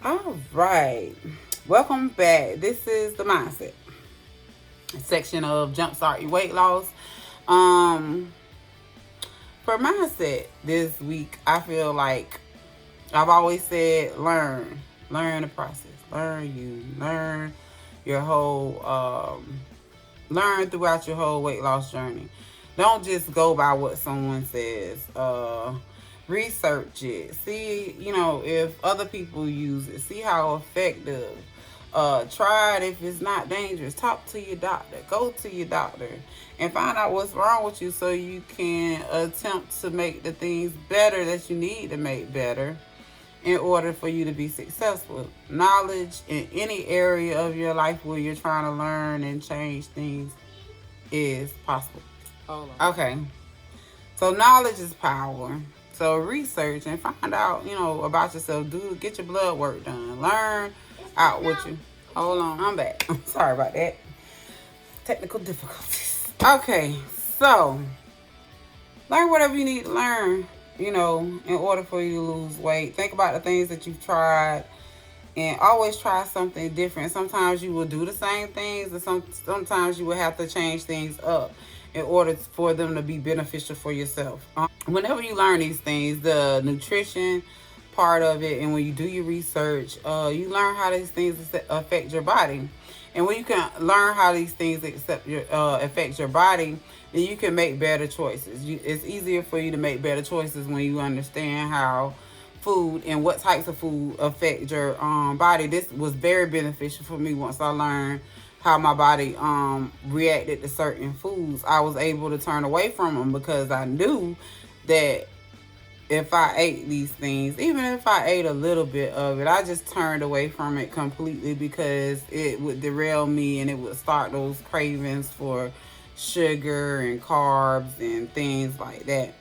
All right. Welcome back. This is the mindset section of Jumpstart Your Weight Loss. Um, for mindset this week, I feel like I've always said learn the process, learn your whole, learn throughout your whole weight loss journey. Don't just go by what someone says. Research it. See, if other people use it. See how effective. Try it if it's not dangerous. Talk to your doctor. Go to your doctor and find out what's wrong with you so you can attempt to make the things better that you need to make better in order for you to be successful. Knowledge in any area of your life where you're trying to learn and change things is possible. Hold on. Okay. So knowledge is power. So research and find out, about yourself. Get your blood work done. Learn out what you. Hold on, I'm back. Sorry about that. Technical difficulties. Okay, so learn whatever you need to learn, in order for you to lose weight. Think about the things that you've tried and always try something different. Sometimes you will do the same things and sometimes you will have to change things up in order for them to be beneficial for yourself. Whenever you learn these things, the nutrition part of it, and when you do your research, you learn how these things affect your body. And when you can learn how these things affect your body, then you can make better choices. It's easier for you to make better choices when you understand how food and what types of food affect your body. This was very beneficial for me once I learned how my body reacted to certain foods. I was able to turn away from them because I knew that if I ate these things, even if I ate a little bit of it, I just turned away from it completely because it would derail me and it would start those cravings for sugar and carbs and things like that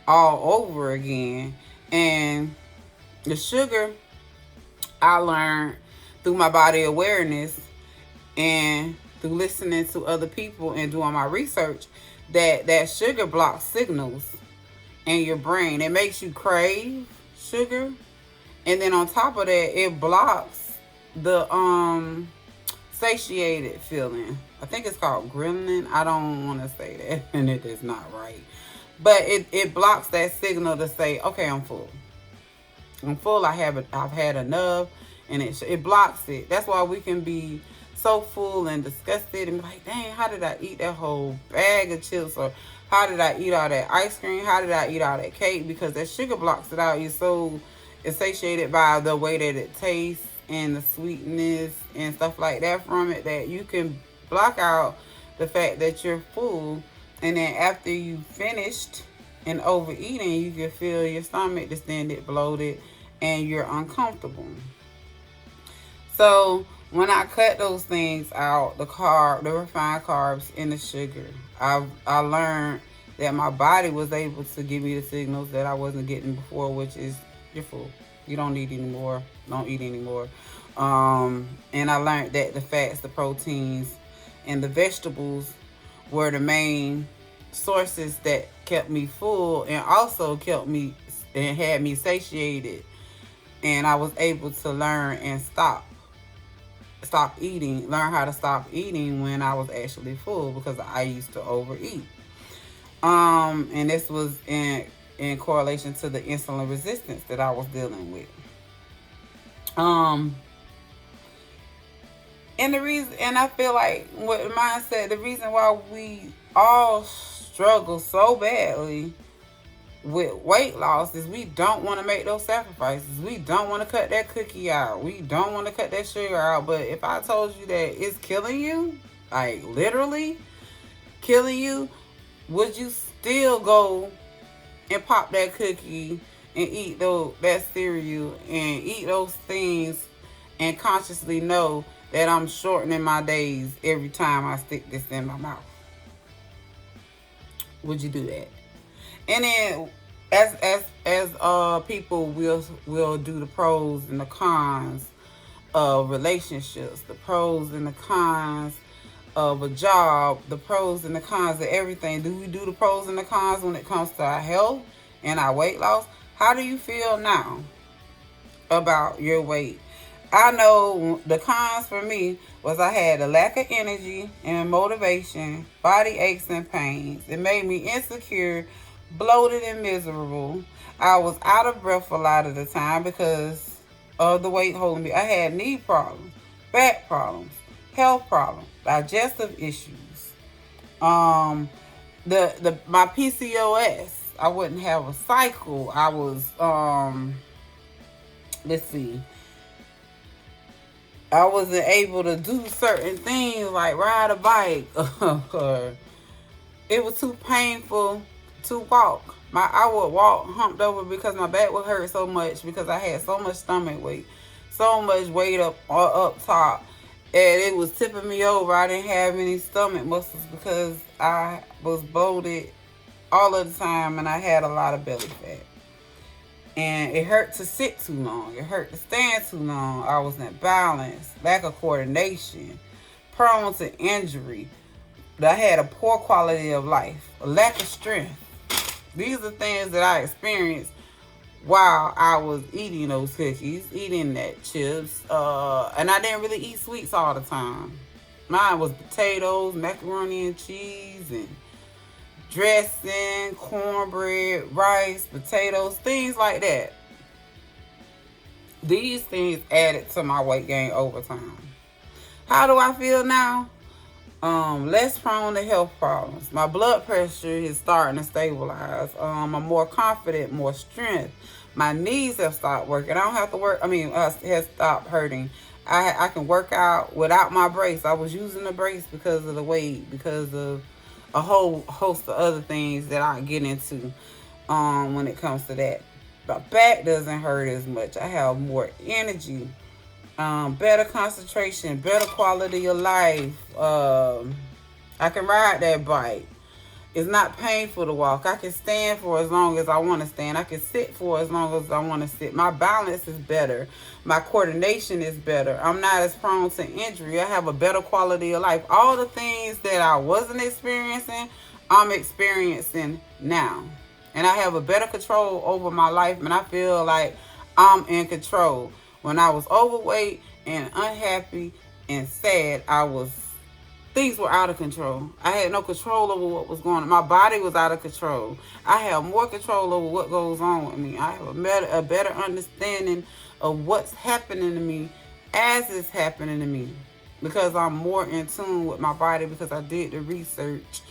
all over again. And the sugar, I learned through my body awareness and through listening to other people and doing my research that sugar blocks signals in your brain. It makes you crave sugar, and then on top of that, it blocks the satiated feeling. I think it's called ghrelin. I don't want to say that, and it is not right, but it blocks that signal to say, okay, I'm full. I've had enough, and it blocks it. That's why we can be so full and disgusted and be like, dang, how did I eat that whole bag of chips? Or how did I eat all that ice cream? How did I eat all that cake? Because that sugar blocks it out. You're so satiated by the way that it tastes and the sweetness and stuff like that from it that you can block out the fact that you're full. And then after you finished and overeating, you can feel your stomach distended, bloated, and you're uncomfortable. So when I cut those things out, the refined carbs and the sugar, I learned that my body was able to give me the signals that I wasn't getting before, which is you're full. You don't need any more. Don't eat anymore. And I learned that the fats, the proteins, and the vegetables were the main sources that kept me full and also kept me and had me satiated. And I was able to learn and learn how to stop eating when I was actually full because I used to overeat. And this was in correlation to the insulin resistance that I was dealing with. And I feel like with mindset, the reason why we all struggle so badly with weight loss is we don't want to make those sacrifices. We don't want to cut that cookie out. We don't want to cut that sugar out. But if I told you that it's killing you, like literally killing you, would you still go and pop that cookie and eat that cereal and eat those things and consciously know that I'm shortening my days every time I stick this in my mouth? Would you do that? And then as people will do the pros and the cons of relationships, the pros and the cons of a job, the pros and the cons of everything. Do we do the pros and the cons when it comes to our health and our weight loss? How do you feel now about your weight? I know the cons for me was I had a lack of energy and motivation, body aches and pains. It made me insecure, bloated, and miserable. I was out of breath a lot of the time because of the weight holding me. I had knee problems, back problems, health problems, digestive issues. Um, the my PCOS. I wouldn't have a cycle. I was let's see. I wasn't able to do certain things like ride a bike. Or it was too painful to walk. I would walk humped over because my back would hurt so much because I had so much stomach weight, so much weight up top, and it was tipping me over. I didn't have any stomach muscles because I was bloated all of the time and I had a lot of belly fat. And it hurt to sit too long. It hurt to stand too long. I was in balance, lack of coordination, prone to injury. I had a poor quality of life, a lack of strength. These are things that I experienced while I was eating those cookies, eating that chips. And I didn't really eat sweets all the time. Mine was potatoes, macaroni and cheese, and dressing, cornbread, rice, potatoes, things like that. These things added to my weight gain over time. How do I feel now? Less prone to health problems. My blood pressure is starting to stabilize. I'm more confident, more strength. My knees have stopped working. I don't have to work. Has stopped hurting. I can work out without my brace. I was using the brace because of the weight, because of a whole host of other things that I get into when it comes to that. My back doesn't hurt as much. I have more energy, better concentration, better quality of life. I can ride that bike. It's not painful to walk. I can stand for as long as I want to stand. I can sit for as long as I want to sit. My balance is better. My coordination is better. I'm not as prone to injury. I have a better quality of life. All the things that I wasn't experiencing, I'm experiencing now. And I have a better control over my life, and I feel like I'm in control. When I was overweight and unhappy and sad, things were out of control. I had no control over what was going on. My body was out of control. I have more control over what goes on with me. I have a better understanding of what's happening to me as it's happening to me, because I'm more in tune with my body, because I did the research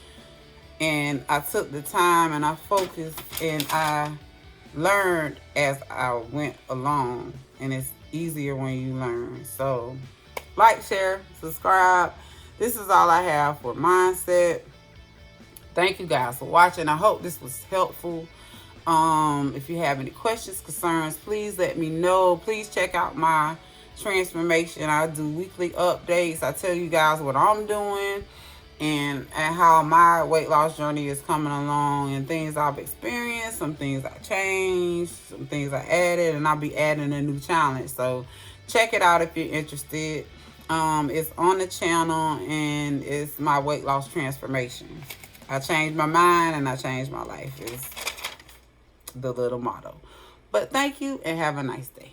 and I took the time and I focused and I learned as I went along. And it's easier when you learn. So like, share, subscribe. This is all I have for mindset. Thank you guys for watching. I hope this was helpful. If you have any questions, concerns, please let me know. Please check out my transformation. I do weekly updates. I tell you guys what I'm doing and how my weight loss journey is coming along, and things I've experienced, some things I changed, some things I added, and I'll be adding a new challenge. So check it out if you're interested. It's on the channel, and it's my weight loss transformation. I changed my mind and I changed my life is the little motto. But thank you and have a nice day.